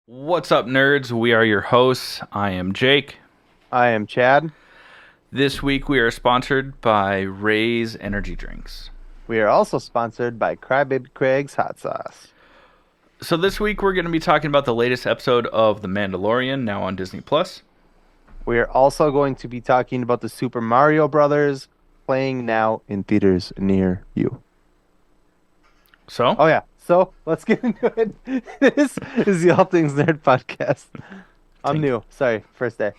What's up, nerds? We are your hosts. I am Jake. I am Chad. This week we are sponsored by Ray's Energy Drinks. We are also sponsored by Crybaby Craig's Hot Sauce. So this week we're going to be talking about the latest episode of The Mandalorian, now on Disney Plus. We are also going to be talking about the Super Mario Brothers playing now in theaters near you. So? Oh yeah. So let's get into it. This is the All Things Nerd podcast. I'm new. Sorry, first day.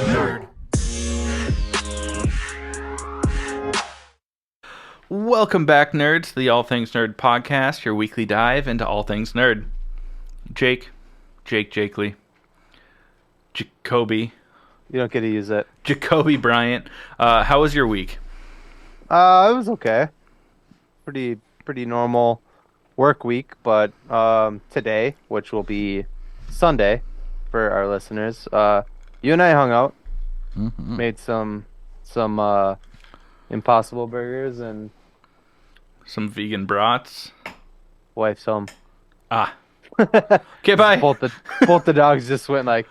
Nerd. Welcome back, nerds, to the All Things Nerd podcast, your weekly dive into all things nerd. Jake Lee, Jacoby. You don't get to use it. Jacoby Bryant. How was your week? It was okay. Pretty normal work week, but today, which will be Sunday for our listeners, you and I hung out, made some Impossible burgers, and Some vegan brats. wife's home. Okay, bye. Both the dogs just went like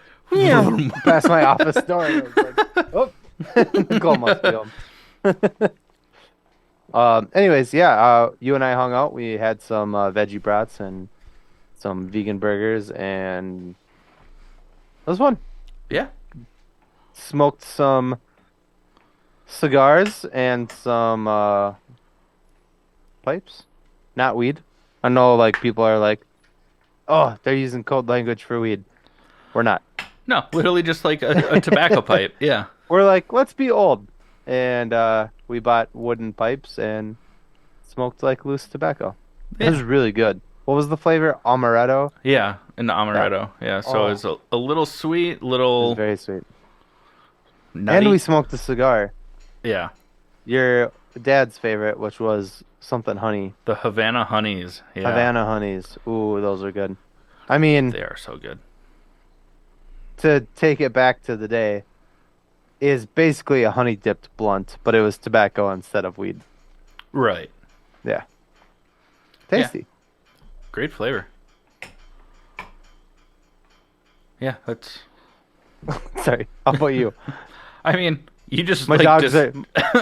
past my office door. And I was like, oh, Nicole must be home. Anyways, yeah, you and I hung out. We had some veggie brats and some vegan burgers, and it was fun. Yeah. Smoked some cigars and some pipes, not weed. I know, like, people are like, oh, they're using code language for weed. We're not. No, literally just like a tobacco pipe. Yeah. We're like, let's be old. And we bought wooden pipes and smoked like loose tobacco. It was really good. What was the flavor? Amaretto? Yeah, an amaretto. Yeah, so it's a little sweet, It little was very sweet. nutty. And we smoked a cigar. Yeah, Your dad's favorite, which was something honey. the Havana Honeys. Yeah, Havana honeys. Ooh, those are good. I mean, they are so good. to take it back to the day, is basically a honey dipped blunt, but it was tobacco instead of weed. Right. Yeah. Tasty. Great flavor. Yeah, that's. Sorry. How about you? I mean, you just My like dogs are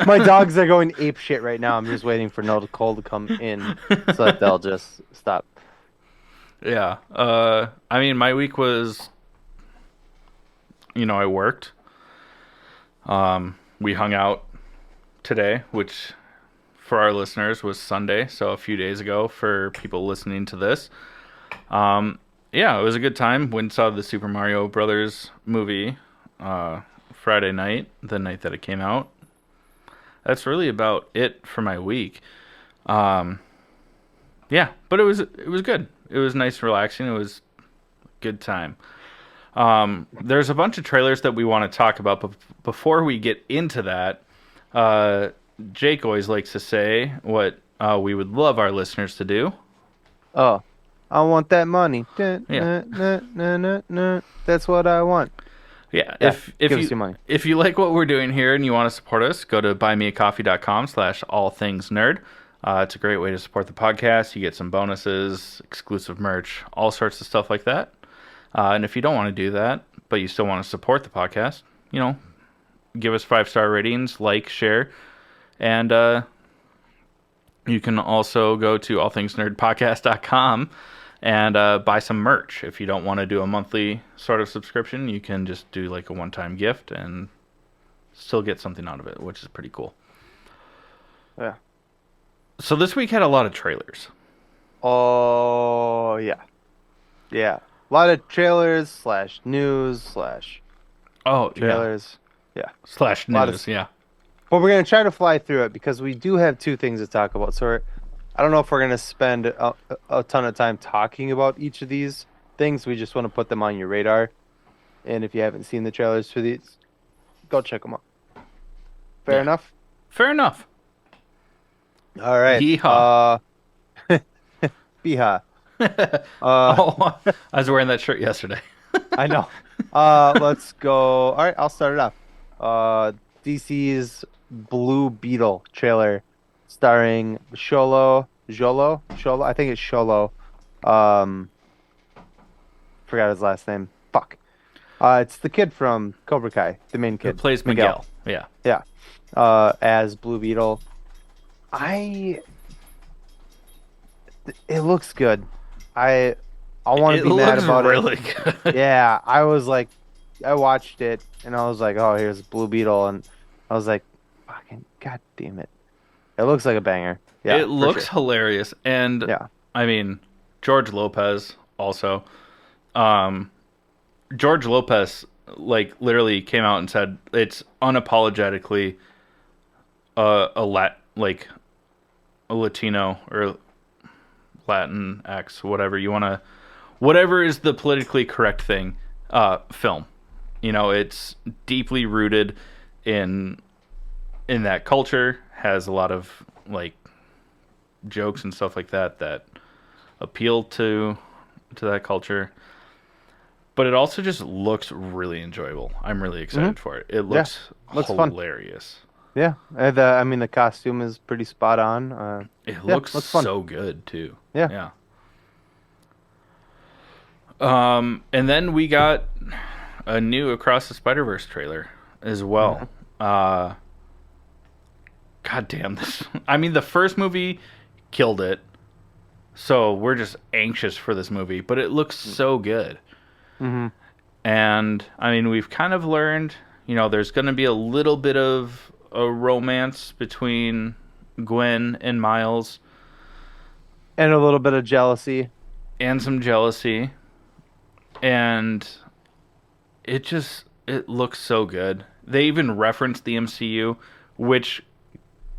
my dogs are going ape shit right now. I'm just waiting for Nicole to come in so that they'll just stop. Yeah. I mean, my week was. I worked. We hung out today, which for our listeners was Sunday, so a few days ago for people listening to this. Yeah, it was a good time. Went and saw the Super Mario Brothers movie Friday night, the night that it came out. That's really about it for my week. Yeah, but it was good. It was nice and relaxing. It was a good time. There's a bunch of trailers that we want to talk about, but before we get into that, Jake always likes to say what we would love our listeners to do. Oh, I want that money. Yeah. That's what I want. Yeah, Yeah, give us your money. if you like what we're doing here and you want to support us, go to buymeacoffee.com/allthingsnerd. It's a great way to support the podcast. You get some bonuses, exclusive merch, all sorts of stuff like that. And if you don't want to do that, but you still want to support the podcast, give us 5-star ratings, like, share, and you can also go to allthingsnerdpodcast.com and buy some merch. If you don't want to do a monthly sort of subscription, you can just do like a one-time gift and still get something out of it, which is pretty cool. Yeah. So this week had a lot of trailers. Oh, yeah. Yeah. A lot of trailers / news / Oh, trailers. Yeah. / lot news, of- yeah. But we're going to try to fly through it because we do have two things to talk about. So I don't know if we're going to spend a ton of time talking about each of these things. We just want to put them on your radar. And if you haven't seen the trailers for these, go check them out. Fair enough? Fair enough. All right. Yeehaw. Beehaw. I was wearing that shirt yesterday. I know. Let's go. All right, I'll start it off. DC's Blue Beetle trailer starring Sholo. I think it's Sholo. Um, Forgot his last name. Fuck. It's the kid from Cobra Kai, the main Who kid, plays Miguel. Miguel? Yeah. Yeah. As Blue Beetle. I It looks good. I I want to It be mad looks about it. really good. Yeah, I was like, I watched it and I was like, oh, here's Blue Beetle, and I was like, fucking god damn it. It looks like a banger. It Yeah, for looks sure. hilarious, and Yeah. I mean George Lopez also. Um, George Lopez like literally came out and said it's unapologetically like a Latino or Latin X, whatever you want to, whatever is the politically correct thing, film. You know, it's deeply rooted in that culture, has a lot of like jokes and stuff like that that appeal to that culture. But it also just looks really enjoyable. I'm really Hmm. excited for it. It Yeah. looks Looks fun. hilarious. Yeah. I mean, the costume is pretty spot on. It Yeah, looks looks fun. so good too. Yeah. Yeah. And then we got a new Across the Spider Verse trailer as well. Hmm. Uh, God damn this! I mean, the first movie killed it, so we're just anxious for this movie. But it looks so good, Hmm. and I mean, we've kind of learned, you know, there's going to be a little bit of a romance between Gwen and Miles, And a little bit of jealousy. and some jealousy, and it looks so good. They even reference the MCU, which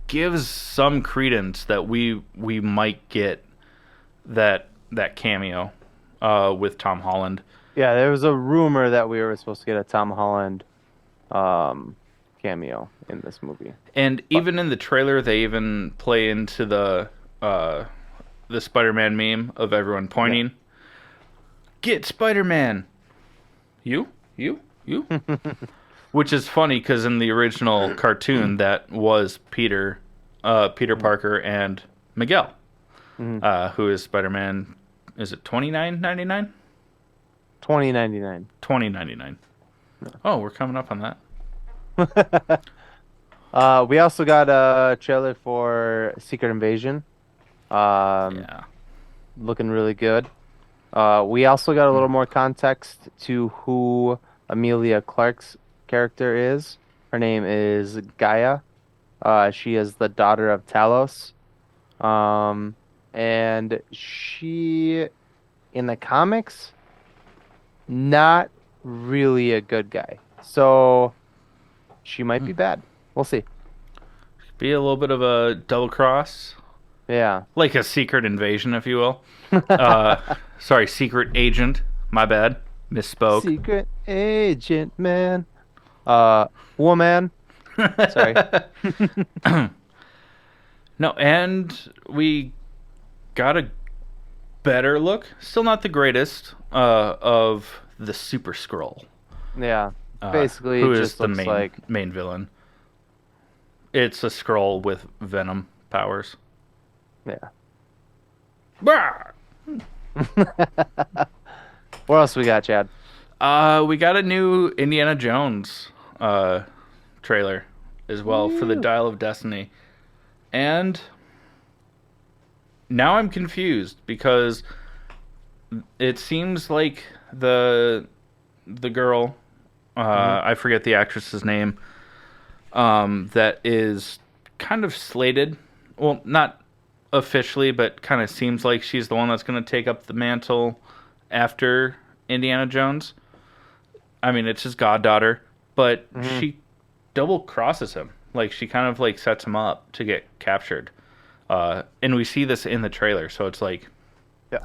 gives some credence that we might get that cameo with Tom Holland. Yeah, there was a rumor that we were supposed to get a Tom Holland um cameo in this movie. And But even in the trailer, they even play into uh, the Spider-Man meme of everyone yeah. pointing. Get Spider-Man. You. Which is funny because in the original cartoon, that was Peter Parker and Miguel, Hmm. who is Spider-Man. Is it 29.99? 2099. 20.99. Oh, we're coming up on that. We also got a trailer for Secret Invasion. Um, Yeah. Looking really good. We also got a little more context to who Amelia Clark's character is. Her name is Gaia. She is the daughter of Talos. Um, and she, in the comics, not really a good guy. So she might be bad. We'll see. Be a little bit of a double cross, Yeah. like a secret invasion, if you will. Uh, Sorry, secret agent. My bad, misspoke. Secret agent man. Woman. Sorry. No, and we got a better look. Still not the greatest of the Super Scroll, Yeah. Basically, who it is just the looks like main villain. It's a scroll with venom powers. yeah. Bah! What else we got, Chad? We got a new Indiana Jones trailer as well for the Ew. Dial of Destiny. And now I'm confused because it seems like the girl, Hmm. I forget the actress's name, that is kind of slated. Well, not officially, but kind of seems like she's the one that's going to take up the mantle after Indiana Jones. I mean, it's his goddaughter, but Hmm. she double crosses him. Like she kind of like sets him up to get captured. And we see this in the trailer, so it's like, Yeah.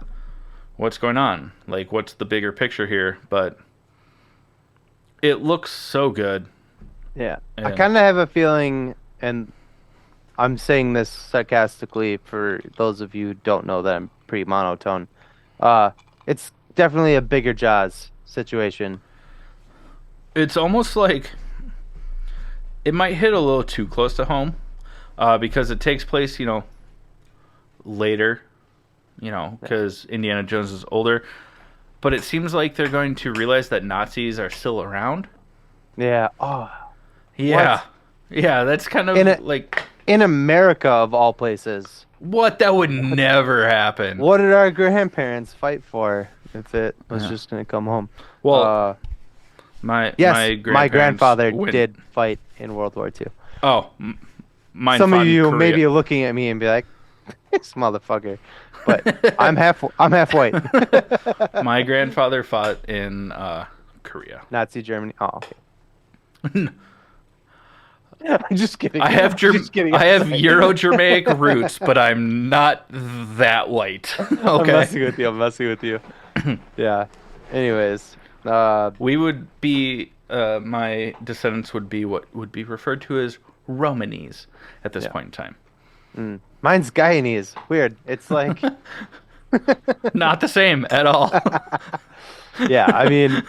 what's going on? Like, what's the bigger picture here? But it looks so good. Yeah. I And kind of have a feeling, and I'm saying this sarcastically for those of you who don't know that I'm pretty monotone. Uh, it's definitely a bigger Jaws situation. it's almost like it might hit a little too close to home, because it takes place, later, because Indiana Jones is older. But it seems like they're going to realize that Nazis are still around. Yeah. Oh, Yeah. what? Yeah, that's kind In of a, like, in America of all places. what? That would What never happen. what did our grandparents fight for if it was Yeah. just gonna come home? Well, Uh, my yes, my grandparents grandfather went. did fight in World War II. Oh, mine Some of fought in you may Korea. be looking at me and be like, "This motherfucker," but I'm half white. My grandfather fought in Korea. Nazi Germany. Oh, okay. I'm just kidding. I have Just kidding. I I'm have sorry. Euro-Germanic roots, but I'm not that white. I'm Okay. messing with you. I'm messing with you. Yeah. Anyways, We would be my descendants would be what would be referred to as Romanese at this yeah. point in time. Mine's Guyanese. Weird. It's like, Not the same at all. yeah. I mean,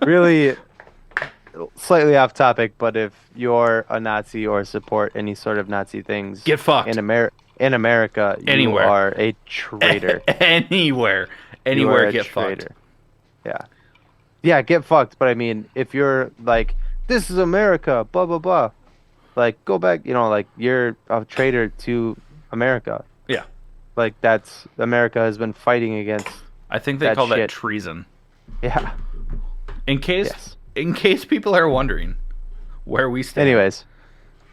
really, slightly off topic, but if you're a Nazi or support any sort of Nazi things Get fucked. In America, you Anywhere. are a traitor. Anywhere. You are Anywhere a get fucked. traitor. Yeah. Yeah, get fucked. But I mean, if you're like, this is America, blah, blah, blah. Like, go back, like, you're a traitor to America. Yeah. Like, America has been fighting against, I think they that call that shit. treason. yeah. In case Yes. in case people are wondering where we stand. Anyways,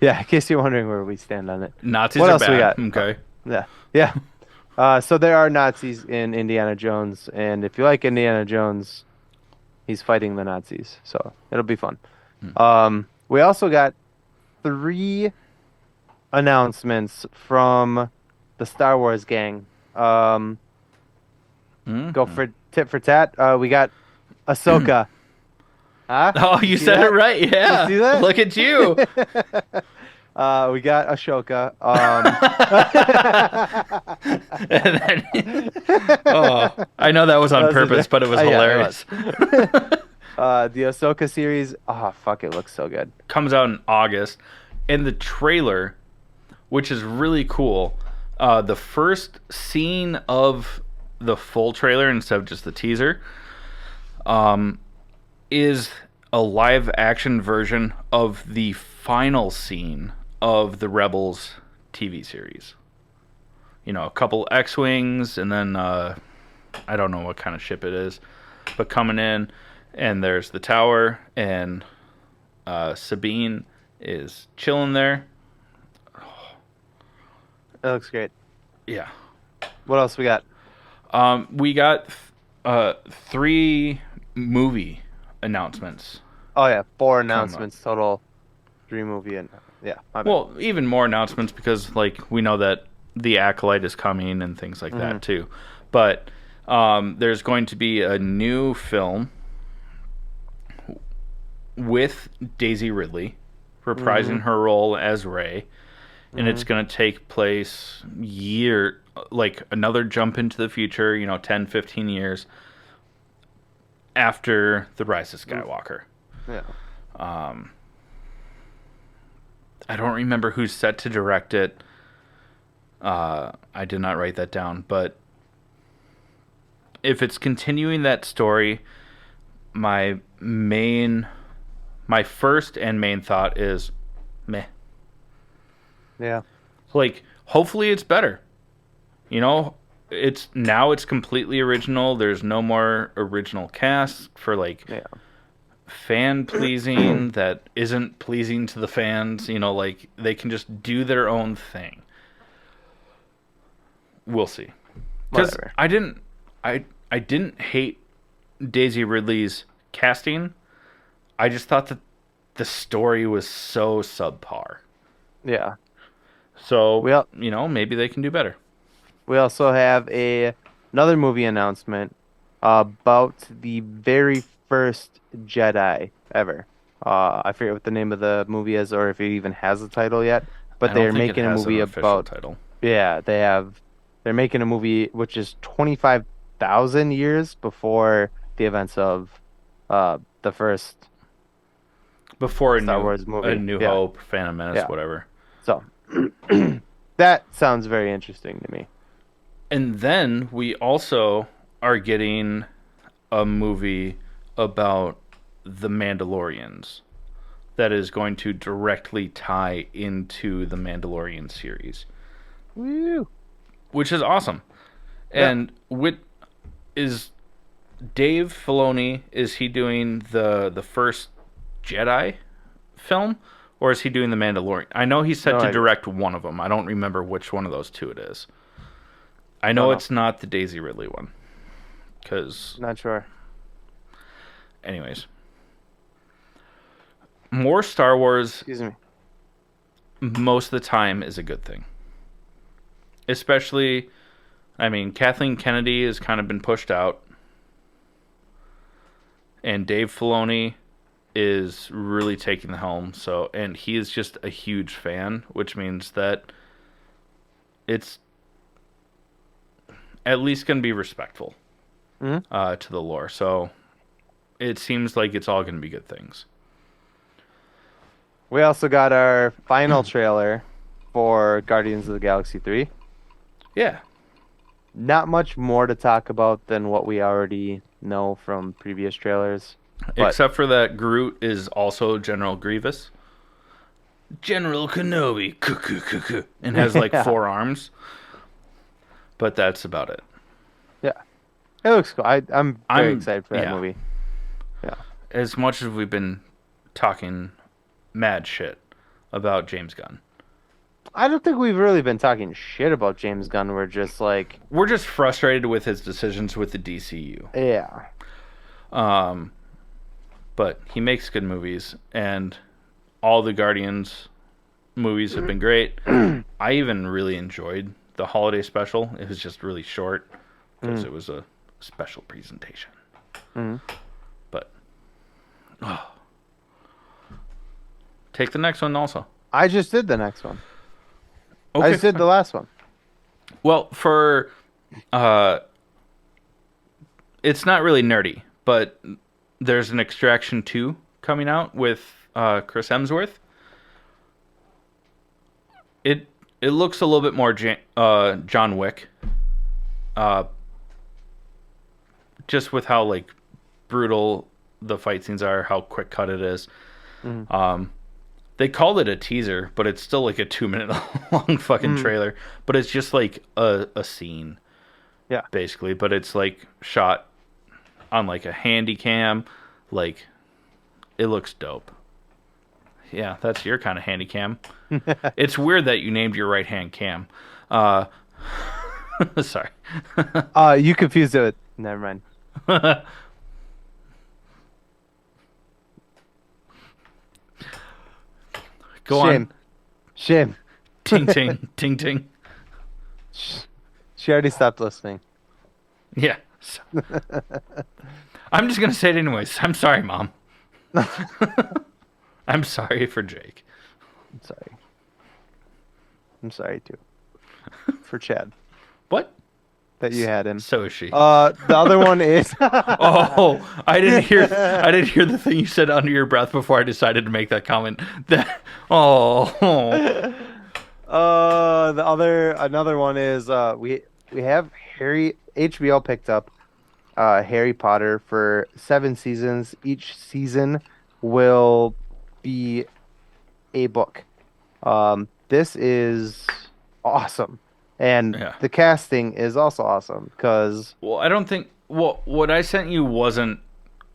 yeah, in case you're wondering where we stand on it. Nazis What are else we bad. got? Okay. Yeah. Yeah. So there are Nazis in Indiana Jones, and if you like Indiana Jones, he's fighting the Nazis, so it'll be fun. We also got 3 announcements from the Star Wars gang. Go for tit for tat. We got Ahsoka. Huh? Oh, you See said that? it right. Yeah. You see that? Look at you. We got Ashoka. And then, oh, I know that was on That was a purpose, joke. but it was Yeah, it hilarious. The Ahsoka series. Oh, fuck, it looks so good. Comes out in August, and the trailer, which is really cool, the first scene of the full trailer instead of just the teaser, is a live action version of the final scene of the Rebels TV series. A couple X-Wings, and then I don't know what kind of ship it is, but coming in, and there's the tower, and Sabine is chilling there. That looks great. Yeah. What else we got? We got 3 movie announcements. Oh yeah, 4 announcements total. 3 movie and yeah. My bad. Well, even more announcements because, like, we know that The Acolyte is coming and things like that too. But there's going to be a new film with Daisy Ridley reprising her role as Rey, and it's going to take place another jump into the future, 10, 15 years after The Rise of Skywalker. Yeah. I don't remember who's set to direct it. I did not write that down, but if it's continuing that story, my first and main thought is meh. Yeah. Like, hopefully it's better. It's completely original. There's no more original cast for Yeah. fan pleasing that isn't pleasing to the fans. They can just do their own thing. We'll see. Because Whatever. I didn't hate Daisy Ridley's casting. I just thought that the story was so subpar. Yeah. So, Well, maybe they can do better. we also have another movie announcement about the very first Jedi ever. I forget what the name of the movie is, or if it even has a title yet. But I don't they're think it making a has an movie official about. title. Yeah, they're making a movie which is 25,000 years before the events of the first before Star Wars a movie. New Yeah, Hope, Phantom Menace, yeah. whatever. So that sounds very interesting to me. And then we also are getting a movie about the Mandalorians that is going to directly tie into the Mandalorian series, Woo. which is awesome. Yeah. And with is Dave Filoni, is he doing the first Jedi film, or is he doing the Mandalorian? I know he's set No to idea. direct one of them. I don't remember which one of those two it is. I Don't know know. it's not the Daisy Ridley one, because Not sure. anyways, more Star Wars Excuse me. most of the time is a good thing. Especially, I mean, Kathleen Kennedy has kind of been pushed out, and Dave Filoni is really taking the helm. So, and he is just a huge fan, which means that it's at least going to be respectful Mhm. to the lore. So, it seems like it's all going to be good things. We also got our final trailer for Guardians of the Galaxy 3. Yeah, Not much more to talk about than what we already know from previous trailers. But except for that Groot is also General Grievous. General Kenobi, and has like yeah, 4 arms. But that's about it. yeah, it looks cool. I'm very I'm excited for that yeah. movie. Yeah, As much as we've been talking mad shit about James Gunn, I don't think we've really been talking shit about James Gunn. We're just like, we're just frustrated with his decisions with the DCU. yeah, But he makes good movies, and all the Guardians movies have been great. I even really enjoyed the holiday special. It was just really short because it was a special presentation. Mhm. But take the next one also. I just did the next one. Okay. I just did the last one. Well, for it's not really nerdy, but there's an Extraction 2 coming out with Chris Hemsworth. It looks a little bit more John Wick. Just with how like brutal the fight scenes are, how quick cut it is. They called it a teaser, but it's still like a 2 minute long fucking trailer. But it's just like a scene, Yeah. basically. But it's like shot on like a handy cam. Like, it looks dope. Yeah, that's your kind of handy cam. It's weird that you named your right hand cam. Sorry. You confused it with, never mind. Go Shame. on. Shame. Ting ting ting ting. She already stopped listening. Yeah. I'm just gonna say it anyways. I'm sorry, Mom. I'm sorry for Jake. I'm sorry. I'm sorry too. For Chad. What? That you had him. So is she. The other one is Oh, I didn't hear the thing you said under your breath before I decided to make that comment. That another one is we have HBO picked up Harry Potter for 7 seasons. Each season will be a book. This is awesome. And Yeah. the casting is also awesome because Well, I don't think what I sent you wasn't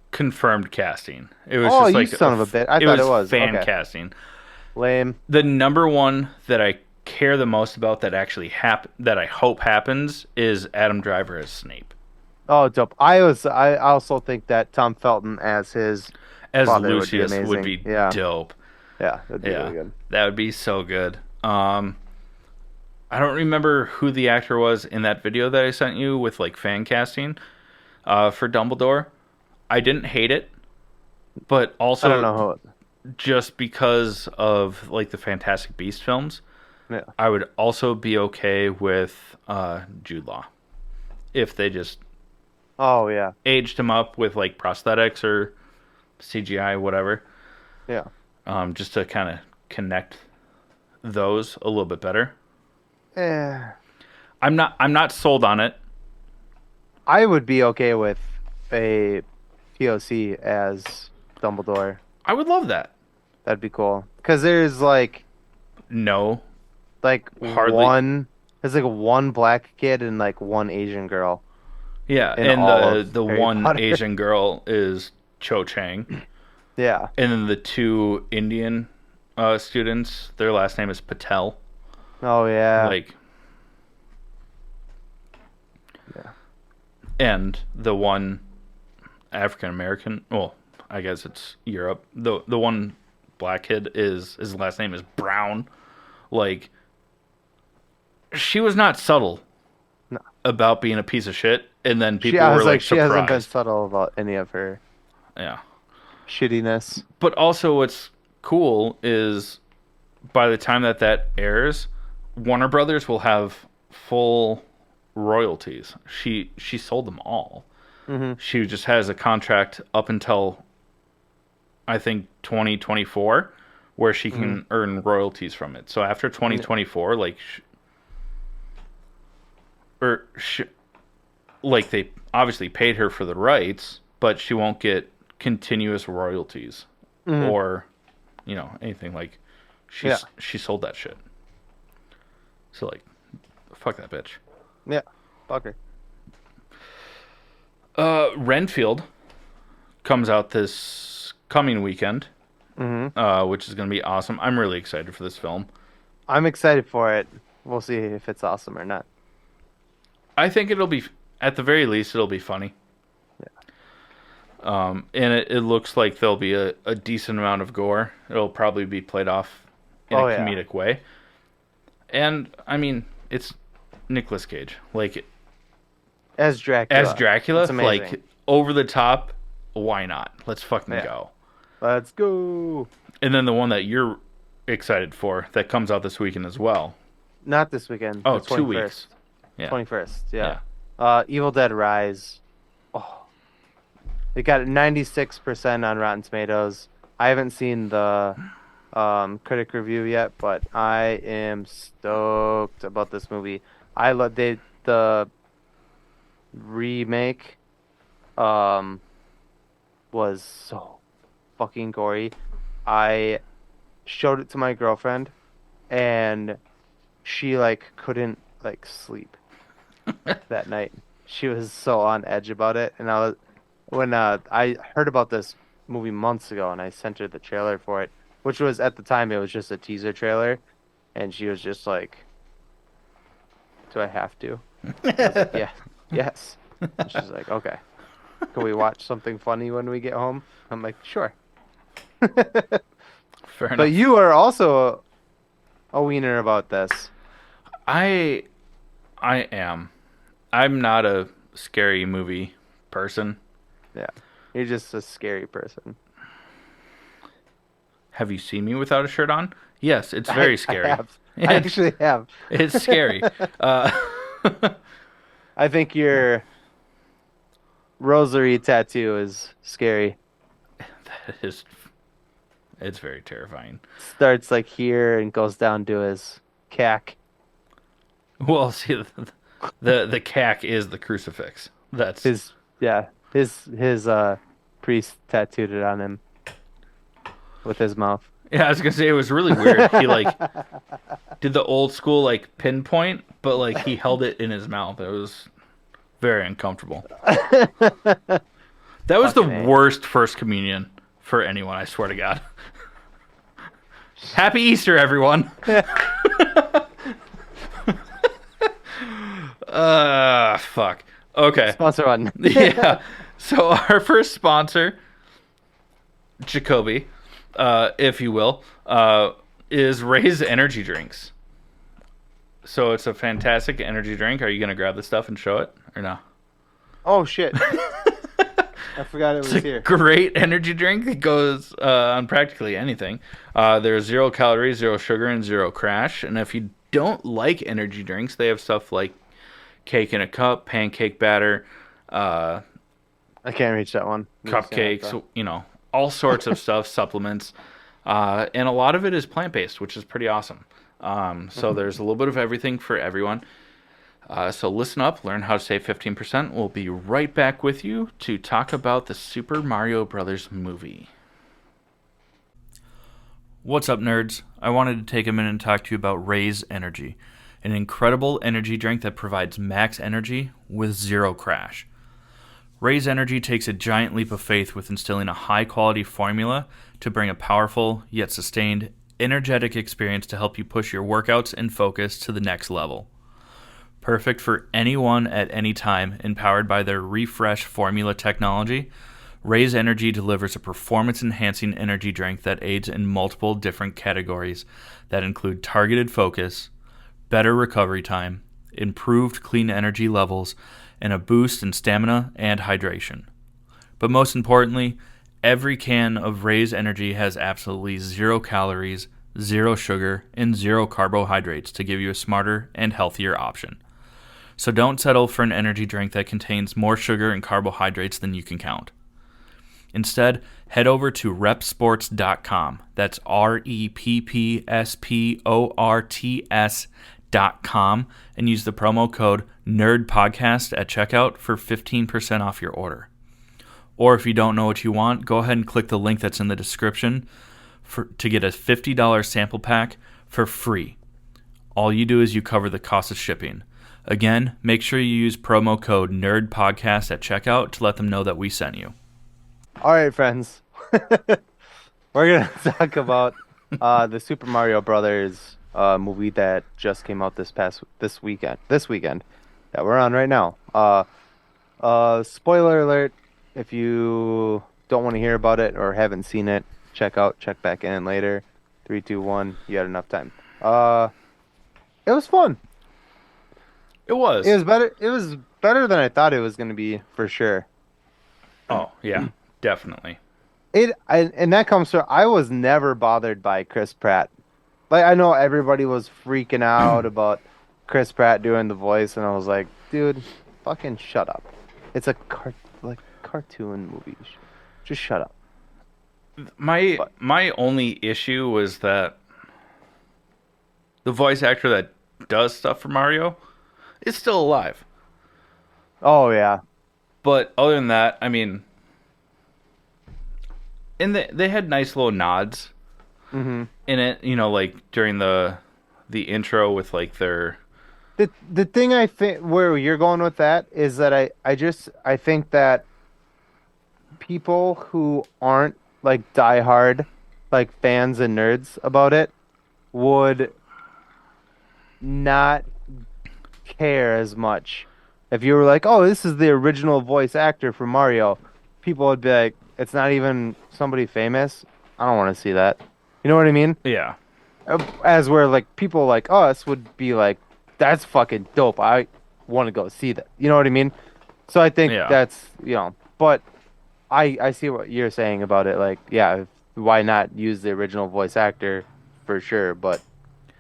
confirmed casting. It was Oh, just you like son of a bit. I thought it was. fan Okay. casting. lame. The number one that I care the most about that actually that I hope happens is Adam Driver as Snape. Oh, dope. I also think that Tom Felton as his As father Lucius would would be be amazing. Yeah. dope. Yeah, that'd be Yeah, really good. that would be so good. I don't remember who the actor was in that video that I sent you with like fan casting for Dumbledore. I didn't hate it, but also I don't know just because of like the Fantastic Beast films, Yeah. I would also be okay with Jude Law if they just Oh yeah. aged him up with like prosthetics or CGI, whatever. Yeah. just to kind of connect those a little bit better. Eh, I'm not sold on it. I would be okay with a POC as Dumbledore. I would love that. That'd be cool. Because there's No, like hardly. one there's like one black kid and like one Asian girl Yeah, in and all of the Harry one Potter. Asian girl is Cho Chang, Yeah. and then the two Indian students, their last name is Patel. Oh yeah. Like, Yeah. and the one African American. Well, I guess it's Europe. The one black kid is his last name is Brown. Like, she was not subtle No. about being a piece of shit, and then people I were was like, like she hasn't been surprised. subtle about any of her Yeah. shittiness. But also, what's cool is by the time that airs, Warner Brothers will have full royalties. She sold them all. Hmm. She just has a contract up until I think 2024 where she Hmm. can earn royalties from it. So after 2024, like or sh like they obviously paid her for the rights, but she won't get continuous royalties Hmm. or anything like Yeah. she sold that shit. So like fuck that bitch. Yeah. Fuck her. Renfield comes out this coming weekend, Hmm. which is going to be awesome. I'm really excited for this film. I'm excited for it. We'll see if it's awesome or not. I think it'll be, at the very least, it'll be funny. And it looks like there'll be a decent amount of gore. It'll probably be played off in a Oh yeah. comedic way. And, I mean, it's Nicolas Cage. Like, As as Dracula. Dracula, It's amazing. like, over the top, why not? Let's fucking Yeah. go. Let's go. And then the one that you're excited for that comes out this weekend as well. Not this weekend. Oh, The 2 weeks. 21st. Yeah. 21st. Yeah. Yeah. Evil Dead Rise. Oh, it got 96% on Rotten Tomatoes. I haven't seen the critic review yet, but I am stoked about this movie. I love the remake um was so fucking gory. I showed it to my girlfriend and she like couldn't like sleep that night. She was so on edge about it, and I was when I heard about this movie months ago, and I sent her the trailer for it, which was at the time it was just a teaser trailer, and she was just like, "Do I have to?" I was like, "Yeah, yes." And she's like, "Okay, can we watch something funny when we get home?" I'm like, "Sure." Fair But enough. you are also a wiener about this. I I am. I'm not a scary movie person. Yeah, you're just a scary person. Have you seen me without a shirt on? Yes, it's I very I scary. have. I actually have. It's scary. Uh, I think your rosary tattoo is scary. it's, it's very terrifying. Starts like here and goes down to his cack. Well, see, the cack is the crucifix. That's His yeah, his priest tattooed it on him with his mouth. yeah. I was gonna say it was really weird. He like did the old school like pinpoint, but like he held it in his mouth. It was very uncomfortable. That was the Fucking A. worst first communion for anyone. I swear to God. Happy Easter, everyone. Fuck. Okay. Sponsor one. Yeah. So our first sponsor, Jacoby, if you will, is Ray's Energy Drinks. So it's a fantastic energy drink. Are you gonna grab the stuff and show it or no? Oh shit. I forgot it was It's a here. great energy drink. It goes on practically anything. There's 0 calories, 0 sugar, and 0 crash. And if you don't like energy drinks, they have stuff like cake in a cup, pancake batter, uh, I can't reach that one. I'm just saying cupcakes, all sorts of stuff, supplements. And a lot of it is plant based, which is pretty awesome. So Mhm. there's a little bit of everything for everyone. So listen up, learn how to save 15%. We'll be right back with you to talk about the Super Mario Brothers movie. What's up, nerds? I wanted to take a minute and talk to you about Raise Energy, an incredible energy drink that provides max energy with zero crash. Raise Energy takes a giant leap of faith with instilling a high quality formula to bring a powerful, yet sustained, energetic experience to help you push your workouts and focus to the next level. Perfect for anyone at any time, empowered by their refresh formula technology, Raise Energy delivers a performance enhancing energy drink that aids in multiple different categories that include targeted focus, better recovery time, improved clean energy levels, and a boost in stamina and hydration. But most importantly, every can of Raise Energy has absolutely 0 calories, 0 sugar, and 0 carbohydrates to give you a smarter and healthier option. So don't settle for an energy drink that contains more sugar and carbohydrates than you can count. Instead, head over to repsports.com. That's REPPSPORTS.com and use the promo code NERDPODCAST at checkout for 15% off your order. Or if you don't know what you want, go ahead and click the link that's in the description to get a $50 sample pack for free. All you do is you cover the cost of shipping. Again, make sure you use promo code NERDPODCAST at checkout to let them know that we sent you. All right, friends. We're gonna talk about the Super Mario Brothers movie that just came out this weekend that we're on right now. Spoiler alert, if you don't want to hear about it or haven't seen it, check back in later. 3, 2, 1, you had enough time. It was fun. It was. It was better than I thought it was gonna be, for sure. Oh, yeah, definitely. And that comes from, I was never bothered by Chris Pratt. Like, I know everybody was freaking out about Chris Pratt doing the voice, and I was like, dude, fucking shut up. It's a cartoon movie. Just shut up. My only issue was that the voice actor that does stuff for Mario is still alive. Oh yeah. But other than that, I mean, and they had nice little nods Mm-hmm. in it, you know, like during the intro with like their The thing I think where you're going with that is that I think that people who aren't like diehard like fans and nerds about it would not care as much. If you were like, "Oh, this is the original voice actor for Mario," people would be like, "It's not even somebody famous. I don't want to see that." You know what I mean? yeah. As where like people like us would be like, "That's fucking dope. I want to go see that." You know what I mean? So I think Yeah. that's, but I see what you're saying about it. Like, yeah, why not use the original voice actor for sure? But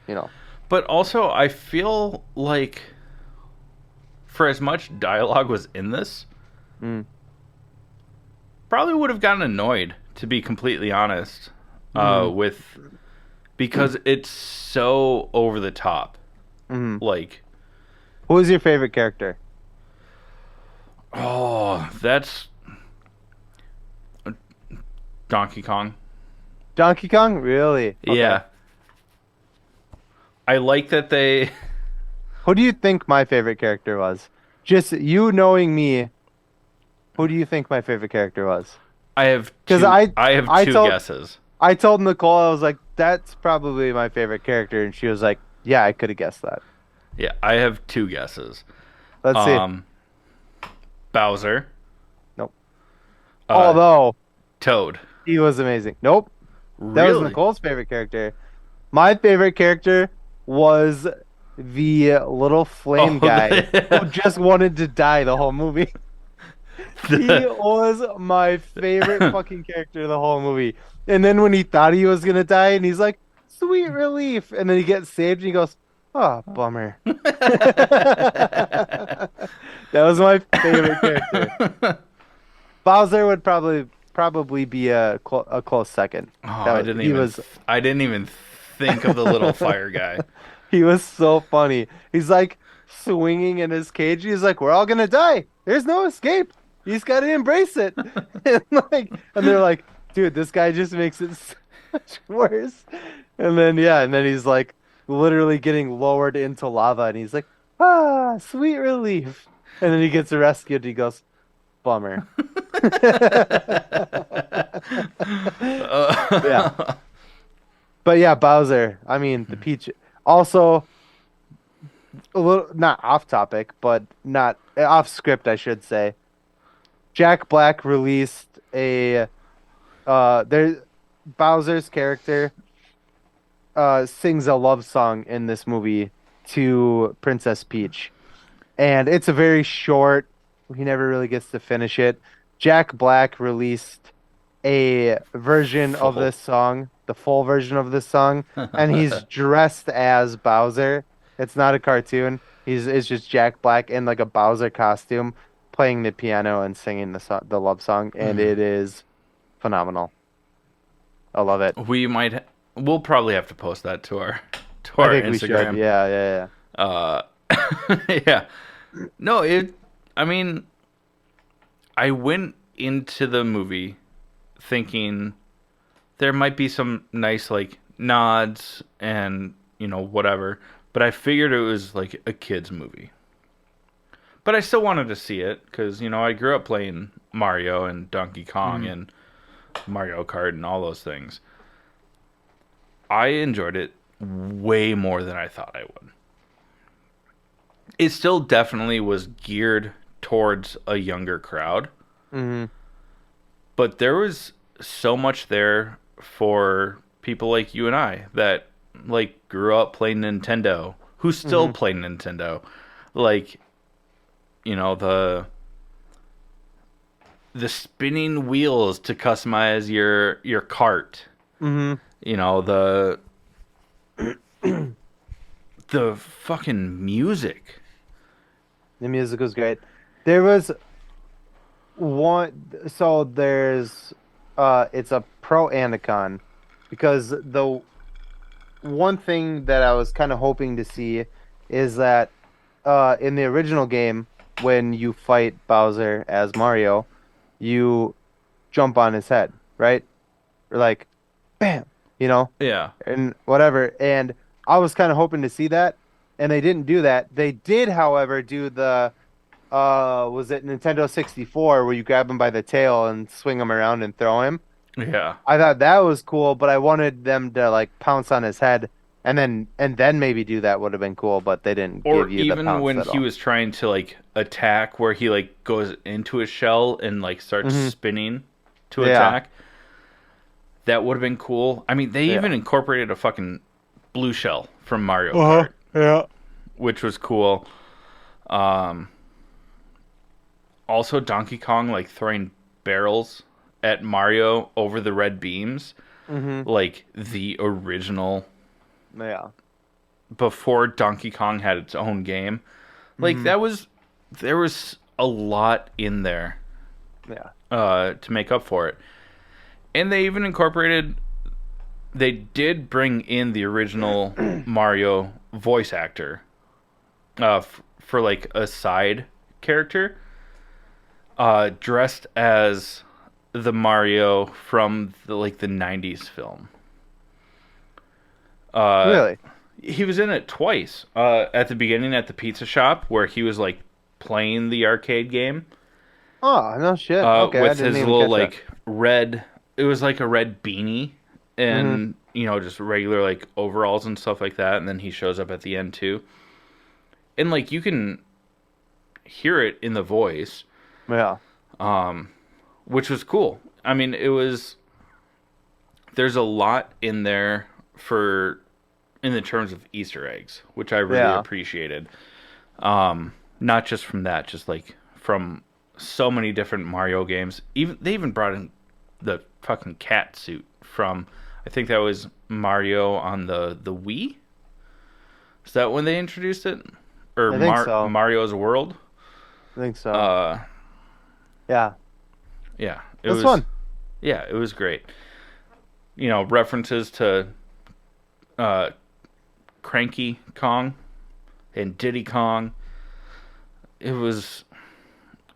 you know, But also I feel like for as much dialogue was in this, mm, probably would have gotten annoyed, to be completely honest, mm, with because it's so over the top. mm. Like, Who is your favorite character? oh, that's Donkey Kong. Donkey Kong? Really? Okay. Yeah. I like that they Who do you think my favorite character was? Just you knowing me, who do you think my favorite character was? I have Because two I I have I two told guesses. I told Nicole, I was like, that's probably my favorite character, and she was like, yeah, I could have guessed that. Yeah, I have two guesses. Let's see. Bowser, Nope. uh, Although Toad. he was amazing. Nope. That was Really? Nicole's favorite character. My favorite character was the little flame guy who just wanted to die the whole movie. He was my favorite fucking character the whole movie. And then when he thought he was gonna die, and he's like, "Sweet relief," and then he gets saved, and he goes, "Oh, bummer." That was my favorite character. Bowser would probably probably be a close second. Oh, He was I didn't even think of the little fire guy. he was so funny. He's like swinging in his cage. He's like, "We're all gonna die. There's no escape. You just gotta embrace it." And they're like, "Dude, this guy just makes it so much worse." And then he's like literally getting lowered into lava, and he's like, "Ah, sweet relief." And then he gets rescued. He goes, "Bummer." Yeah. uh, But yeah, Bowser. I mean, the Peach. Also, a little not off topic, but not off script, I should say. Jack Black released a there Bowser's character sings a love song in this movie to Princess Peach. And it's a very short, he never really gets to finish it. Jack Black released a version of full. this song, the full version of this song, and he's dressed as Bowser. It's not a cartoon. It's just Jack Black in like a Bowser costume playing the piano and singing the love song, and it is phenomenal. I love it. We'll probably have to post that to I our think we should. Instagram. Yeah. Uh, yeah. No, I mean, I went into the movie thinking there might be some nice like nods and whatever, but I figured it was like a kids movie. But I still wanted to see it because I grew up playing Mario and Donkey Kong Mhm. and Mario Kart and all those things. I enjoyed it way more than I thought I would. It still definitely was geared towards a younger crowd, Mhm. but there was so much there for people like you and I that like grew up playing Nintendo, who still Mhm. play Nintendo. Like, you know, the spinning wheels to customize your cart. Mhm. You know, the fucking music. The music was great. There was one, so there's it's a pro and a con because the one thing that I was kind of hoping to see is that in the original game when you fight Bowser as Mario, you jump on his head, right? Or like bam, you know, Yeah. and whatever. And I was kind of hoping to see that, and they didn't do that. They did, however, do the was it Nintendo 64 where you grab him by the tail and swing him around and throw him? Yeah. I thought that was cool, but I wanted them to like pounce on his head and then maybe do that would have been cool, but they didn't Or give you the even pounce when at he all. was trying to like attack where he like goes into his shell and like starts Hmm. spinning to Yeah. attack. That would have been cool. I mean, they even Yeah. incorporated a fucking blue shell from Mario Uh-huh. Kart, Yeah. which was cool. Um, Also, Donkey Kong like throwing barrels at Mario over the red beams, Hmm. like the original Yeah. before Donkey Kong had its own game. Like Hmm. there was a lot in there Yeah. to make up for it. And they did bring in the original Mario voice actor for like a side character dressed as the Mario from the 90s film. Uh, Really? he was in it twice. At the beginning at the pizza shop where he was like playing the arcade game Oh, no shit. Okay, I with didn't his even little catch that. like red. It was like a red beanie Hmm. and just regular like overalls and stuff like that. And then he shows up at the end too, and like you can hear it in the voice, Yeah. which was cool. I mean, there's a lot in there for in the terms of Easter eggs, which I really Yeah. appreciated. Not just from that, just like from so many different Mario games. Even they even brought in the fucking cat suit from I think that was Mario on the Wii. Is that when they introduced it? Or I think so. Mario's World? I think so. Uh Yeah. yeah, it That's was fun. Yeah, it was great. You know, references to uh, Cranky Kong and Diddy Kong. It was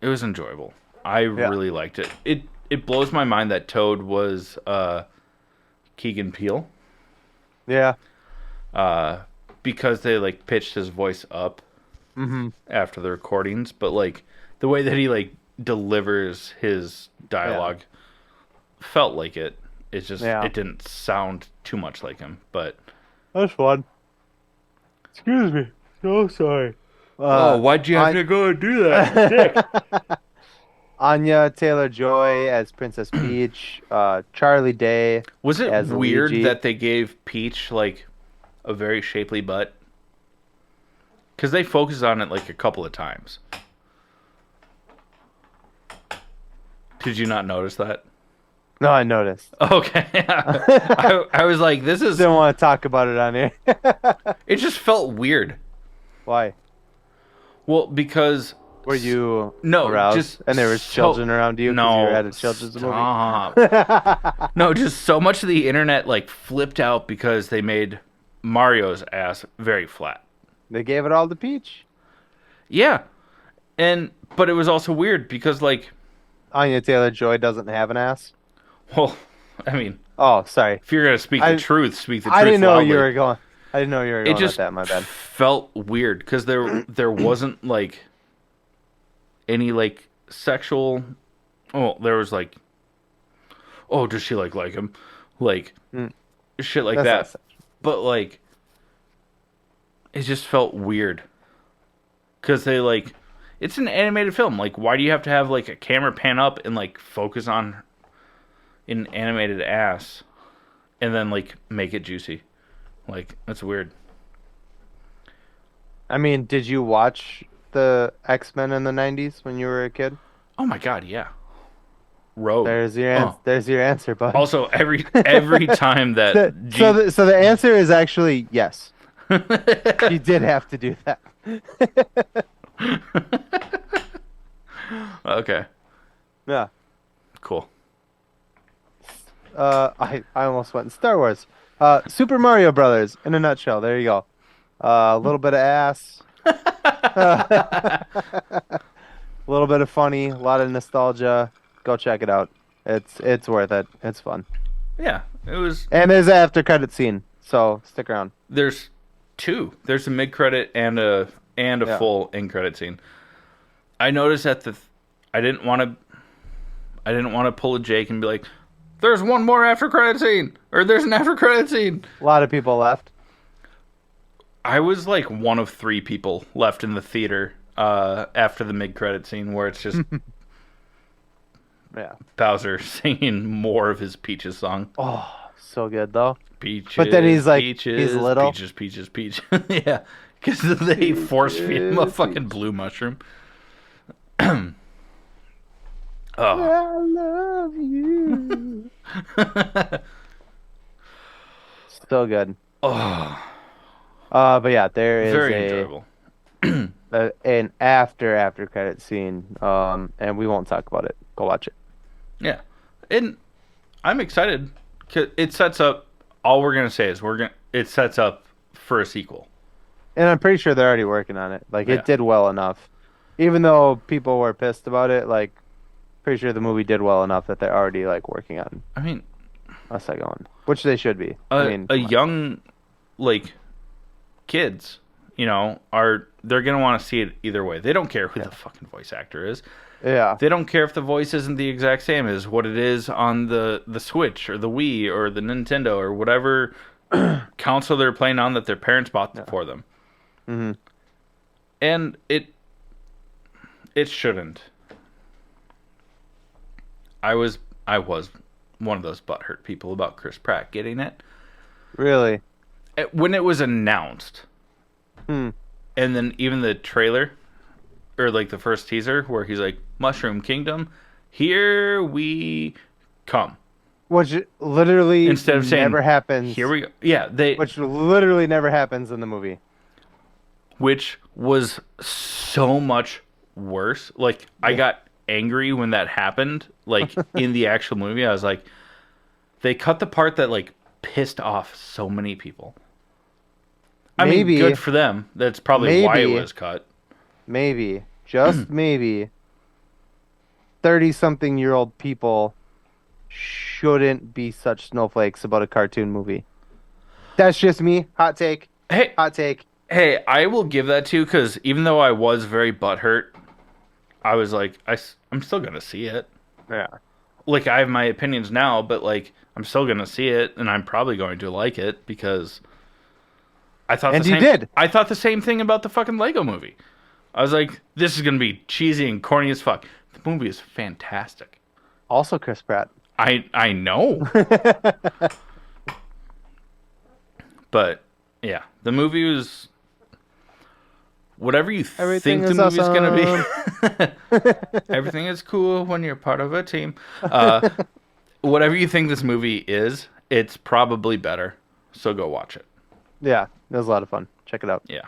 enjoyable. I Yeah. really liked it. It blows my mind that Toad was Keegan Peele, Yeah. uh, because they like pitched his voice up Mm-hmm. after the recordings, but like the way that he like delivers his Yeah. dialogue felt like it. It's just Yeah. it didn't sound too much like him. But That's fun. Excuse me. So sorry. oh, why'd you have On to go and do that, Dick? Anya Taylor-Joy as Princess Peach, Charlie Day Was it as weird Luigi. that they gave Peach like a very shapely butt? Because they focused on it like a couple of times. Did you not notice that? No, I noticed. Okay. I was like, this is. Didn't want to talk about it on here. It just felt weird. Why? Well, because. Were you No, aroused? just And there was so- children around you? 'Cause No. you were at a children's Stop. movie? No, just so much of the internet like flipped out because they made Mario's ass very flat. They gave it all to Peach. Yeah. But it was also weird because like, Anya Taylor-Joy doesn't have an ass. well, I mean, Oh, sorry. if you're gonna speak I- the truth, speak the truth. I didn't know loudly. you were going. I didn't know you were going It just with that. My bad. felt weird because there wasn't like any like sexual. Oh, there was like, oh, does she like him, like Mm. shit like That's that. But like, it just felt weird because they like, it's an animated film. Like, why do you have to have like a camera pan up and like focus on an animated ass, and then like make it juicy? Like, that's weird. I mean, did you watch the X-Men in the 90s when you were a kid? Oh my god, yeah. Rogue. There's your Oh. there's your answer, bud. Also, every time that So the answer is actually yes. You did have to do that. Okay, Yeah. cool. I almost went Star Wars. Super Mario Brothers in a nutshell. There you go. A little bit of ass. A little bit of funny. A lot of nostalgia. Go check it out. It's worth it. It's fun. Yeah, it was. And there's an after credit scene, so stick around. There's two. There's a mid credit and a Yeah. full end credit scene. I noticed that I didn't want to pull a Jake and be like, "There's one more after credit scene," or "There's an after credit scene." A lot of people left. I was like one of 3 people left in the theater after the mid credit scene where it's just Yeah. Bowser singing more of his Peaches song. Oh, so good though. Peaches, But then he's like, peaches, he's little. Peaches. Yeah, because they force feed him a Peaches, fucking blue mushroom. Oh, I love you. So good. oh, But yeah, there is very enjoyable. an after credit scene. And we won't talk about it. Go watch it. Yeah, and I'm excited because it sets up. All we're gonna say is it sets up for a sequel. And I'm pretty sure they're already working on it. Like Yeah. it did well enough, even though people were pissed about it. Like, pretty sure the movie did well enough that they're already like working on I mean, a second one, which they should be. a I mean, come on. young like kids, they're gonna want to see it either way. They don't care who the fucking voice actor is. Yeah. They don't care if the voice isn't the exact same as what it is on the Switch or the Wii or the Nintendo or whatever console they're playing on that their parents bought for them. hmm And it shouldn't. I was one of those butthurt people about Chris Pratt getting it. Really. When it was announced, Hmm. and then even the trailer, or like the first teaser, where he's like, Mushroom Kingdom, here we come. Which literally Instead of saying, never happens. Here we go. Yeah, Which literally never happens in the movie. which was so much worse. Like, I got angry when that happened. Like in the actual movie, I was like, they cut the part that like pissed off so many people. I mean, Maybe, good for them. That's probably why it maybe, was cut. maybe, just maybe, 30-something-year-old people shouldn't be such snowflakes about a cartoon movie. That's just me. Hot take. Hey, Hot take. hey, I will give that to you because even though I was very butthurt, I was like, I'm still gonna see it. Yeah. Like I have my opinions now, but like I'm still gonna see it, and I'm probably going to like it because I thought the And you same. did. I thought the same thing about the fucking Lego movie. I was like, this is gonna be cheesy and corny as fuck. The movie is fantastic. Also Chris Pratt. I know, but yeah, the movie was whatever you Everything think the is movie's awesome. gonna be. Everything is cool when you're part of a team. Whatever you think this movie is, it's probably better. So go watch it. Yeah, it was a lot of fun. Check it out. Yeah.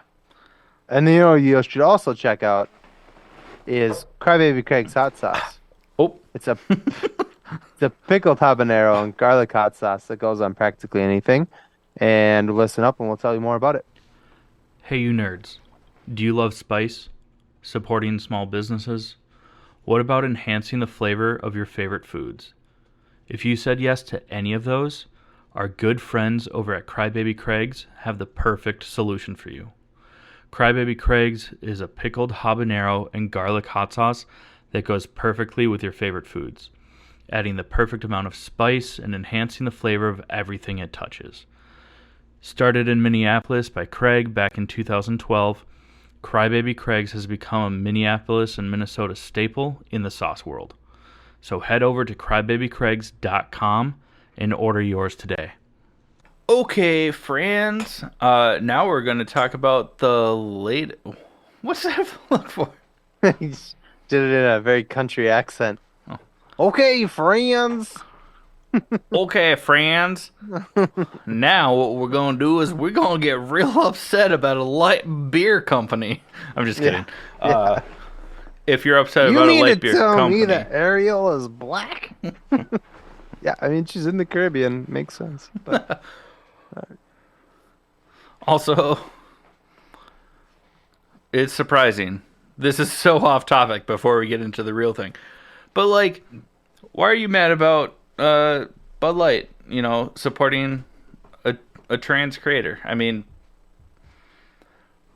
And you should also check out is Crybaby Craig's hot sauce. Oh, It's a it's a pickled habanero and garlic hot sauce that goes on practically anything. And listen up and we'll tell you more about it. hey, you nerds. Do you love spice? Supporting small businesses? What about enhancing the flavor of your favorite foods? If you said yes to any of those, our good friends over at Crybaby Craig's have the perfect solution for you. Crybaby Craig's is a pickled habanero and garlic hot sauce that goes perfectly with your favorite foods, adding the perfect amount of spice and enhancing the flavor of everything it touches. Started in Minneapolis by Craig back in 2012, Crybaby Craig's has become a Minneapolis and Minnesota staple in the sauce world. So head over to crybabycraigs.com and order yours today. Okay, friends. Now we're going to talk about the late. What's that look for? He just did it in a very country accent. Oh. Okay, friends. Okay, friends. Now what we're going to do is we're going to get real upset about a light beer company. I'm just kidding. Yeah. If you're upset You about a mean light to beer tell company, me that Ariel is black? Yeah, I mean she's in the Caribbean. Makes sense. But also, it's surprising. This is so off topic before we get into the real thing. But like, why are you mad about Bud Light, supporting a trans creator? I mean,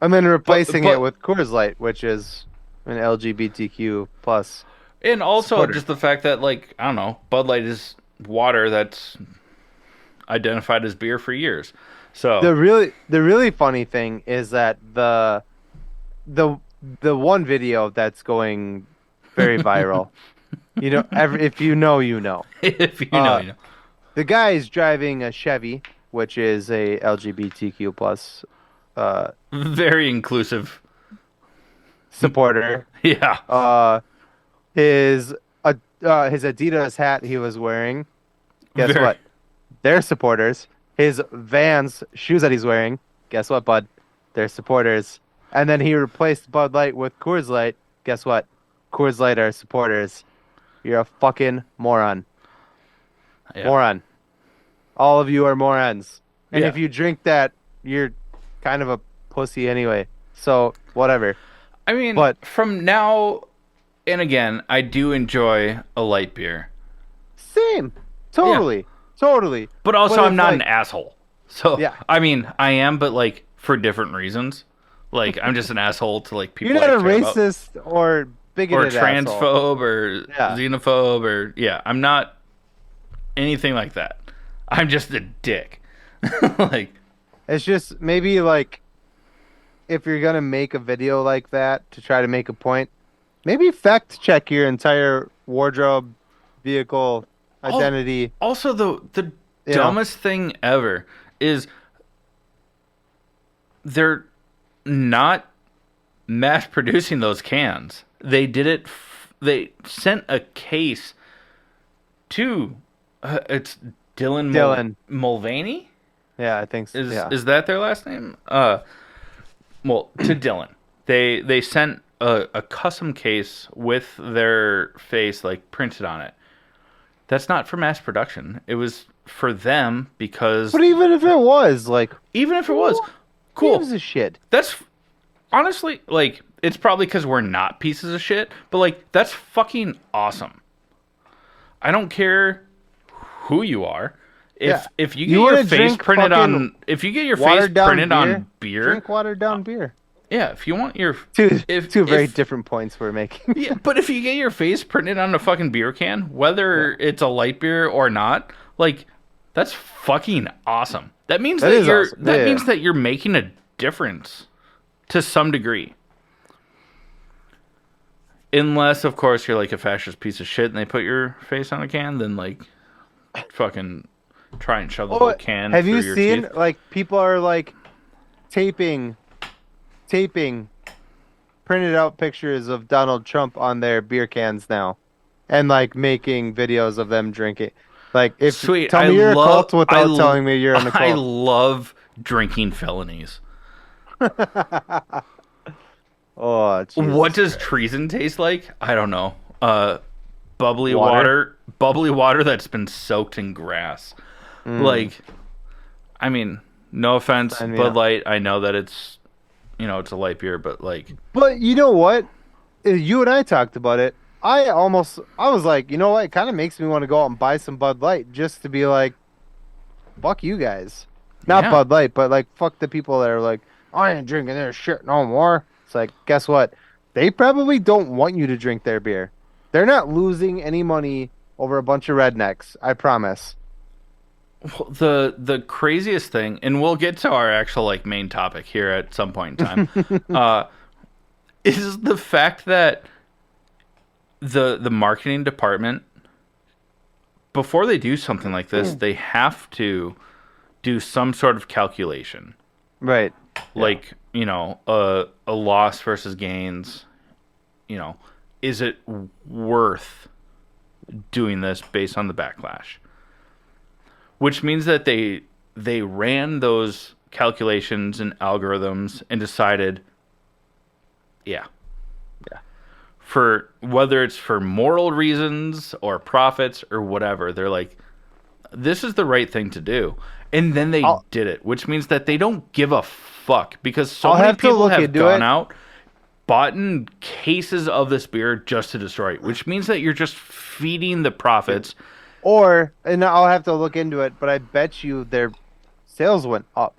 and then replacing but it with Coors Light, which is an LGBTQ plus. and also supporter. just the fact that like, I don't know, Bud Light is water that's identified as beer for years. So The really funny thing is that the one video that's going very viral. If you know, you know. if you know, you know. The guy is driving a Chevy, which is a LGBTQ plus Very inclusive. supporter. Yeah. His Adidas hat he was wearing. Guess Very- what? They're supporters. His Vans shoes that he's wearing. Guess what, bud? They're supporters. And then he replaced Bud Light with Coors Light. Guess what? Coors Light are supporters. You're a fucking moron. Yeah. Moron. All of you are morons. And Yeah. if you drink that, you're kind of a pussy anyway. So, whatever. I mean, But- from now and again, I do enjoy a light beer. Same. Totally. Totally. But also, But I'm it's not like- an asshole. So, Yeah. I mean, I am, but like for different reasons. Like, I'm just an asshole to like people You're not I a care about. racist or bigoted Or transphobe asshole. or Yeah. xenophobe or yeah, I'm not anything like that. I'm just a dick. Like, It's just maybe like if you're gonna make a video like that to try to make a point, maybe fact check your entire wardrobe, vehicle, identity. also the You know. dumbest thing ever is they're not mass producing those cans. They did it. They sent a case to. It's Dylan. Mulvaney. Yeah, I think so. Is Yeah. is that their last name? Well, to Dylan, they sent a custom case with their face like printed on it. That's not for mass production. It was for them because But even if it was, like, even if it was, who cool. gives a shit? That's honestly like it's probably because we're not pieces of shit, but like that's fucking awesome. I don't care who you are. Yeah. If you get You want your to face drink printed fucking on if you get your face watered down printed beer? on beer, Drink watered down beer. yeah, if you want your Two two very if different points we're making. yeah, but if you get your face printed on a fucking beer can, Yeah. whether it's a light beer or not, like that's fucking awesome. That means That that is you're awesome. that Yeah. means that you're making a difference to some degree. Unless, of course, you're like a fascist piece of shit and they put your face on a can, then like fucking try and shove the whole Oh, can have through you your seen teeth. like people are like taping taping printed out pictures of Donald Trump on their beer cans now and like making videos of them drinking. Like if Sweet. tell me you're a cult without I telling me you're in a I cult. love drinking felonies. Oh, What Jesus does Christ. treason taste like? I don't know. Water? Bubbly water that's been soaked in grass. Mm, Like, I mean, no offense, sign me Bud up. Light. I know that it's, it's a light beer, but like, But you know what? You and I talked about it. I was like, you know what? It kind of makes me want to go out and buy some Bud Light just to be like, fuck you guys. Not yeah, Bud Light, but like fuck the people that are like, I ain't drinking their shit no more. It's like, guess what? They probably don't want you to drink their beer. They're not losing any money over a bunch of rednecks. I promise. the craziest thing, and we'll get to our actual like main topic here at some point in time, uh, is the fact that the marketing department, before they do something like this, they have to do some sort of calculation, Right. Yeah. like a loss versus gains. Is it worth doing this based on the backlash? Which means that they ran those calculations and algorithms and decided, yeah, Yeah. for whether it's for moral reasons or profits or whatever, they're like, this is the right thing to do. And then they I'll did it, which means that they don't give a fuck because so I'll many have to people look have into gone it. out, bought in cases of this beer just to destroy it, which means that you're just feeding the profits. Or, and I'll have to look into it, but I bet you their sales went up.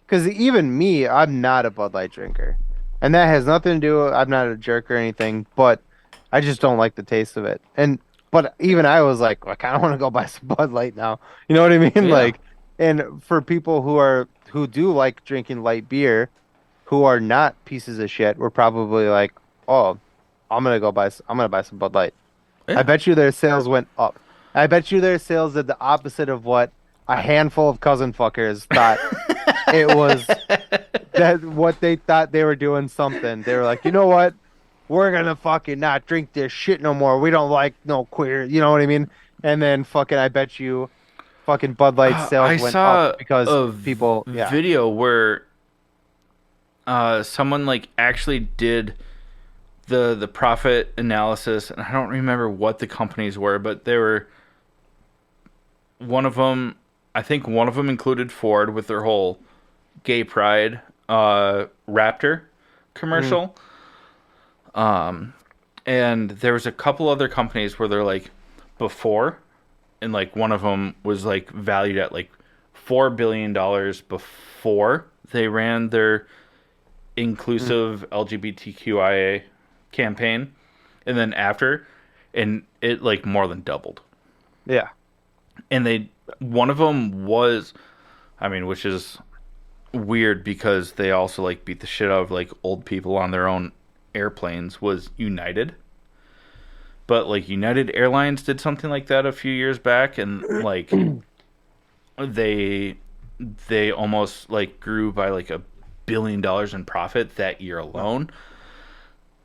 Because even me, I'm not a Bud Light drinker. And that has nothing to do, I'm not a jerk or anything, but I just don't like the taste of it. But even I was like, I kind of want to go buy some Bud Light now. You know what I mean? Yeah. Like, and for people who do like drinking light beer, who are not pieces of shit, we're probably like, oh, I'm gonna buy some Bud Light. I Yeah. bet you their sales went up. I bet you their sales did the opposite of what a handful of cousin fuckers thought it was that what they thought they were doing something. They were like, you know what? We're gonna fucking not drink this shit no more. We don't like no queer. You know what I mean? And then fucking, I bet you, fucking Bud Light I sales went up saw because a people, yeah. video where someone like actually did the profit analysis, and I don't remember what the companies were, but they were one of them. I think one of them included Ford with their whole gay pride Raptor Mm, commercial, and there was a couple other companies where they're like before, and like one of them was like valued at like $4 billion before they ran their mm, inclusive LGBTQIA campaign, and then after, and it like more than doubled. yeah. And they one of them was, I mean, which is weird because they also like beat the shit out of like old people on their own airplanes, was United. But like United Airlines did something like that a few years back, and like they they almost like grew by like $1 billion in profit that year Wow. alone.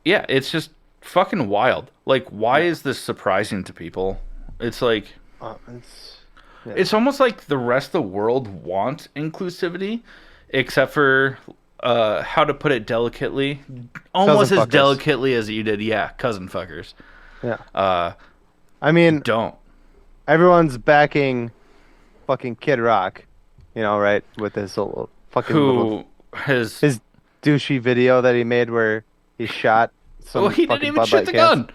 Yeah, it's just fucking wild. Like, why Yeah. is this surprising to people? It's like It's yeah. it's almost like the rest of the world wants inclusivity, except for how to put it delicately, Cousin almost as fuckers. delicately as you did. Yeah, cousin fuckers. Yeah. Uh, I mean, don't. everyone's backing fucking Kid Rock, right? With his little fucking little Who has? his douchey video that he made where he shot Oh, some he didn't fucking even Bud shoot Light the cans. gun.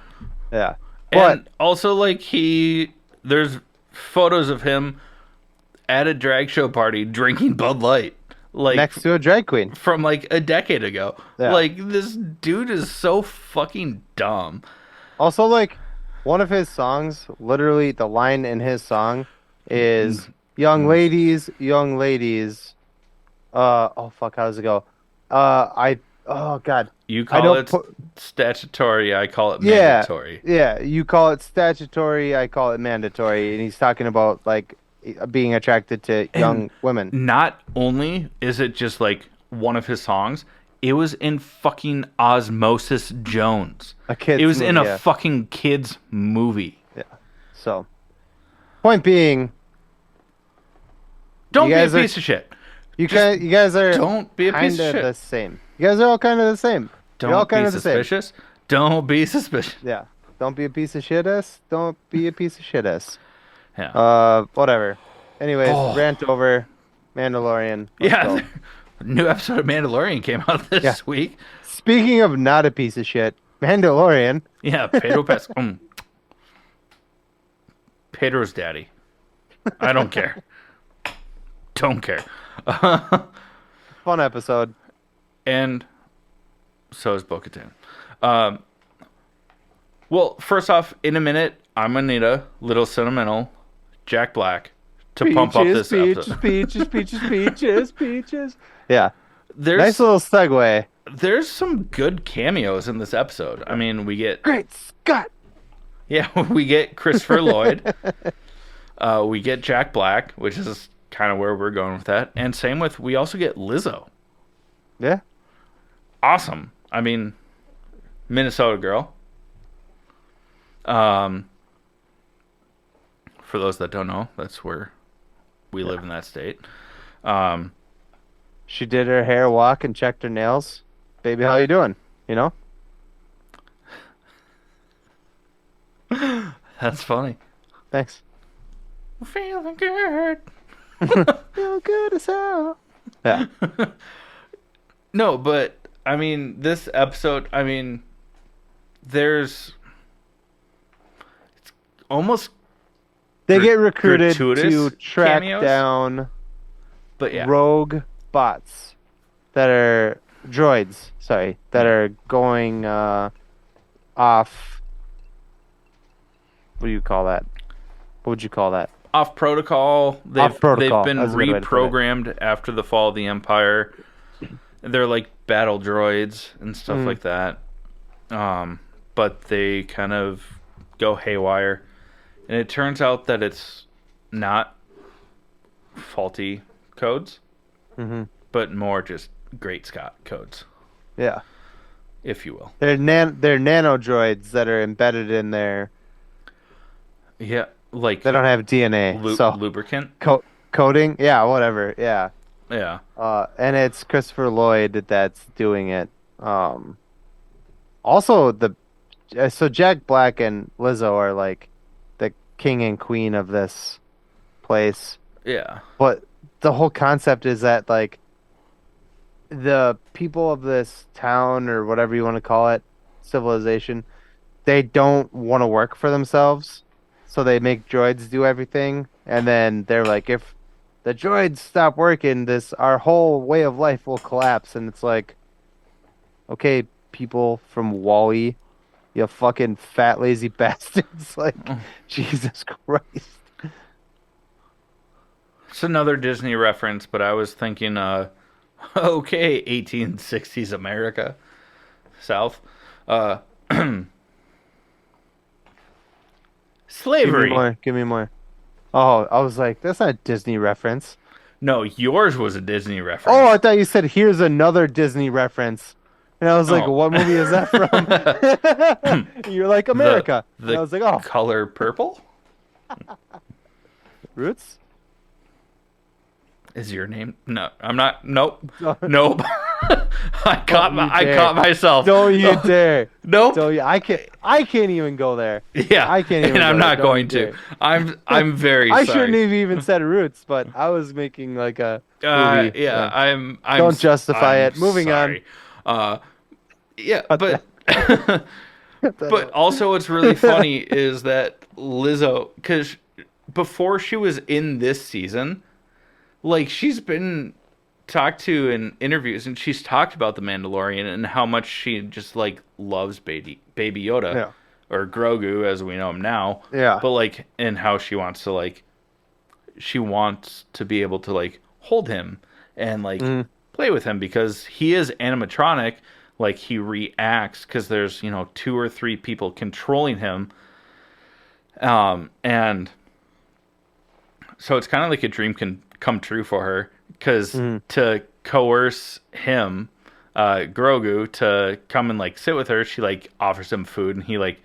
Yeah. But And also, like there's photos of him at a drag show party drinking Bud Light, like next to a drag queen. from like a decade ago. Yeah. Like this dude is so fucking dumb. Also, like, one of his songs, literally the line in his song is young ladies, oh fuck, how does it go? Oh God. You I call don't it put, statutory, I call it yeah, mandatory. yeah, you call it statutory, I call it mandatory, and he's talking about like being attracted to And young women. not only is it just like one of his songs, it was in fucking Osmosis Jones. A It kid's was in movie, a yeah. fucking kids movie. Yeah. So, point being, Don't you be a guys are piece of shit. you guys are Don't be a piece kind of of the shit. same. You guys are all kind of the same. You're all Don't kind be of the same. suspicious. Don't be suspicious. Yeah. Don't be a piece of shit ass. Don't be a piece of shit ass. Yeah. Whatever. Anyways, Oh, rant over. Mandalorian. Let's yeah. go. New episode of Mandalorian came out Yeah. this week. Speaking of not a piece of shit, Mandalorian. Yeah, Pedro Pascal. Pedro's daddy. I don't care. Don't care. Fun episode. And so is Bo-Katan. Um, well, first off, in a minute, I'm gonna need a little sentimental Jack Black to pump up this episode. Peaches. Yeah. There's Nice little segue. there's some good cameos in this episode. I mean, we get Great Scott. we get Christopher Lloyd. We get Jack Black, which is kind of where we're going with that. And same with we also get Lizzo. Yeah. Awesome. I mean, Minnesota girl. For those that don't know, that's where we live in that state. She did her hair walk and checked her nails. Baby, how you doing? You know? That's funny. Thanks. Feeling good. Feel good as hell. Yeah. No, but I mean, this episode. I mean, there's it's almost They get recruited gratuitous to track cameos? down but yeah, rogue bots that are droids, sorry, that are going off. What do you call that? What would you call that? off protocol. Off protocol. They've been That's a good way to put it. reprogrammed after the fall of the Empire. They're like battle droids and stuff Mm. like that. But they kind of go haywire, and it turns out that it's not faulty codes, Mm-hmm. but more just Great Scott codes, Yeah. if you will. They're nano droids that are embedded in there. Yeah, like They don't have DNA, so lubricant. coding. Yeah, whatever. Yeah. Yeah. And it's Christopher Lloyd that's doing it. Also so Jack Black and Lizzo are like the king and queen of this place. Yeah. But the whole concept is that like the people of this town or whatever you want to call it, civilization, they don't want to work for themselves. So they make droids do everything, and then they're like, if the droids stop working, our whole way of life will collapse. And it's like, okay, people from Wall-E, you fucking fat lazy bastards. Like, Jesus Christ. It's another Disney reference, but I was thinking, okay, 1860s America, South, slavery. Give me more. Oh, I was like, that's not a Disney reference. No, yours was a Disney Oh, reference. I thought you said here's another Disney reference. And I was like, Oh. what movie is that from? You're like, America. The And I was like, oh, color purple Roots? is your name? No, I'm not. Nope. Oh. Nope. Don't you I dare. caught myself. Don't you Oh, dare. nope. Don't you, I can't even go there. Yeah, I can't and even I'm go there. not Don't you going to. dare. I'm very I shouldn't sorry. have even said roots, but I was making like a movie Yeah, thing. Don't justify I'm it. Moving on. sorry. Uh, yeah, Cut but that. Cut that but also what's really funny is that Lizzo, because before she was in this season, like she's been talked to in interviews, and she's talked about the Mandalorian and how much she just like loves Baby Yoda, Yeah. or Grogu as we know him now, Yeah. but like, and how she wants to like, she wants to be able to like hold him and like Mm, play with him because he is animatronic. Like he reacts because there's, you know, two or three people controlling him, and so it's kind of like a dream can come true for her because mm. to coerce him, Grogu, to come and like sit with her, she like offers him food and he like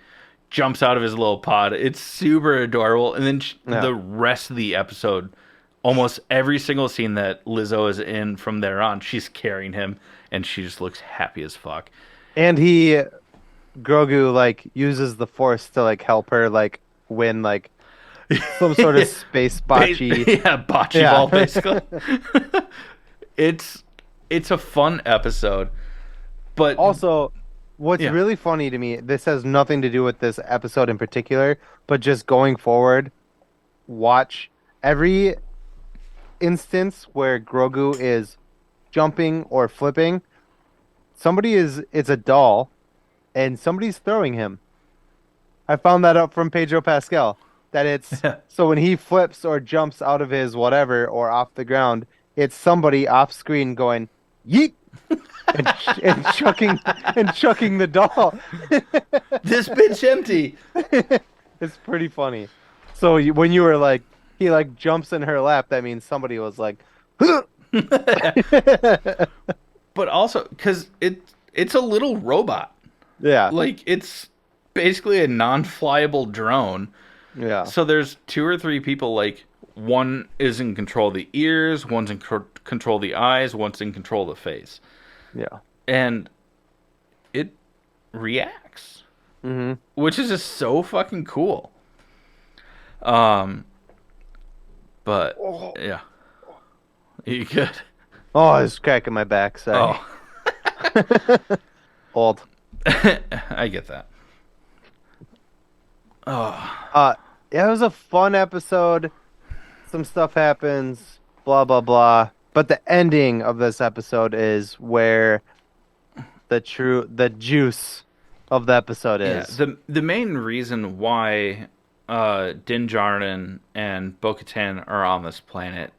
jumps out of his little pod. It's super adorable. And then Yeah. the rest of the episode, almost every single scene that Lizzo is in from there on, she's carrying him and she just looks happy as fuck. And Grogu like uses the Force to like help her like win like some sort of space bocce. Yeah, bocce Yeah. ball basically. it's it's a fun episode, but Also, what's yeah, really funny to me, this has nothing to do with this episode in particular, but just going forward, watch every instance where Grogu is jumping or flipping, it's a doll and somebody's throwing him. I found that out from Pedro Pascal that it's so when he flips or jumps out of his whatever or off the ground, it's somebody off screen going yeet and chucking the doll. this bitch empty. It's pretty funny. So when you were like he like jumps in her lap, that means somebody was like, But also because it's a little robot. yeah, Like it's basically a non-flyable drone. yeah, So there's two or three people. Like one is in control of the ears, one's in control of the eyes, one's in control of the face, yeah. and it reacts, Hmm. which is just so fucking cool. Um, but Oh, yeah, you good? oh, I was cracking my back. Sorry, Oh, old. I get that. Oh, Uh, yeah, it was a fun episode. Some stuff happens, blah blah blah. But the ending of this episode is where the juice of the episode yeah. is. The main reason why Din Djarin and Bo-Katan are on this planet